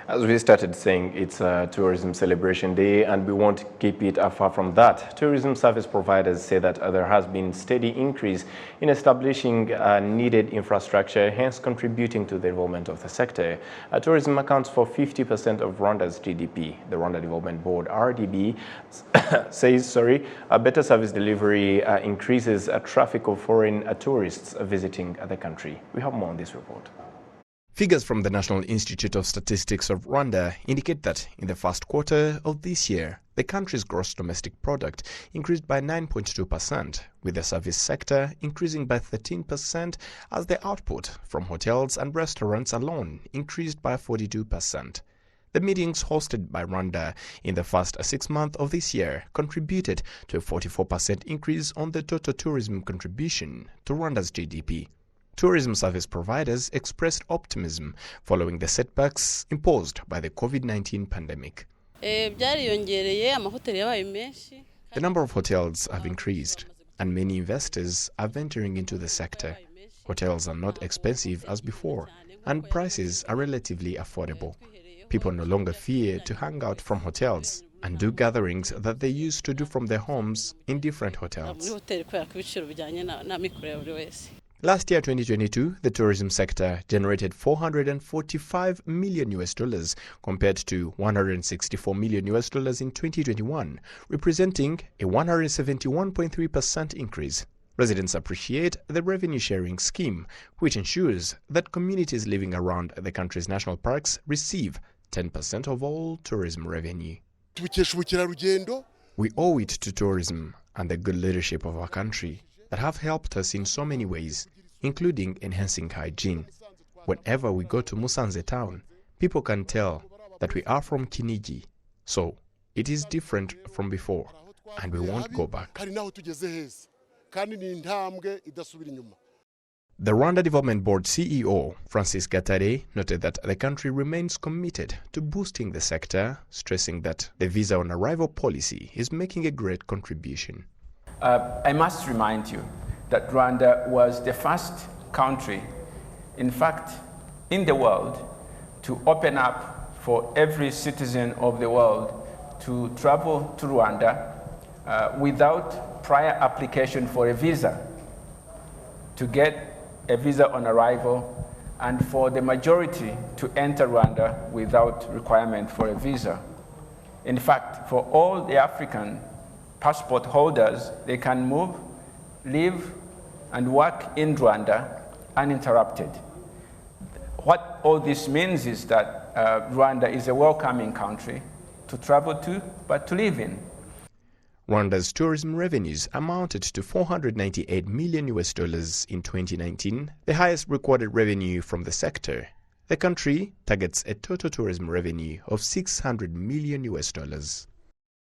As we started saying, it's a tourism celebration day and we won't keep it far from that. Tourism service providers say that there has been steady increase in establishing needed infrastructure, hence contributing to the development of the sector. Tourism accounts for 50% of Rwanda's GDP. The Rwanda Development Board, RDB, says, a better service delivery increases traffic of foreign tourists visiting the country. We have more on this report. Figures from the National Institute of Statistics of Rwanda indicate that in the first quarter of this year, the country's gross domestic product increased by 9.2%, with the service sector increasing by 13%, as the output from hotels and restaurants alone increased by 42%. The meetings hosted by Rwanda in the first 6 months of this year contributed to a 44% increase on the total tourism contribution to Rwanda's GDP. Tourism service providers expressed optimism following the setbacks imposed by the COVID-19 pandemic. The number of hotels have increased, and many investors are venturing into the sector. Hotels are not expensive as before, and prices are relatively affordable. People no longer fear to hang out from hotels and do gatherings that they used to do from their homes in different hotels. Last year, 2022, the tourism sector generated $445 million compared to $164 million in 2021, representing a 171.3% increase. Residents appreciate the revenue sharing scheme, which ensures that communities living around the country's national parks receive 10% of all tourism revenue. We owe it to tourism and the good leadership of our country that have helped us in so many ways, including enhancing hygiene. Whenever we go to Musanze town, people can tell that we are from Kinigi, so it is different from before, and we won't go back. The Rwanda Development Board CEO, Francis Gatare, noted that the country remains committed to boosting the sector, stressing that the visa on arrival policy is making a great contribution. I must remind you that Rwanda was the first country, in fact, in the world, to open up for every citizen of the world to travel to Rwanda without prior application for a visa, to get a visa on arrival, and for the majority to enter Rwanda without requirement for a visa. In fact, for all the African passport holders, they can move, live, and work in Rwanda uninterrupted. What all this means is that Rwanda is a welcoming country to travel to, but to live in. Rwanda's tourism revenues amounted to $498 million in 2019, the highest recorded revenue from the sector. The country targets a total tourism revenue of $600 million.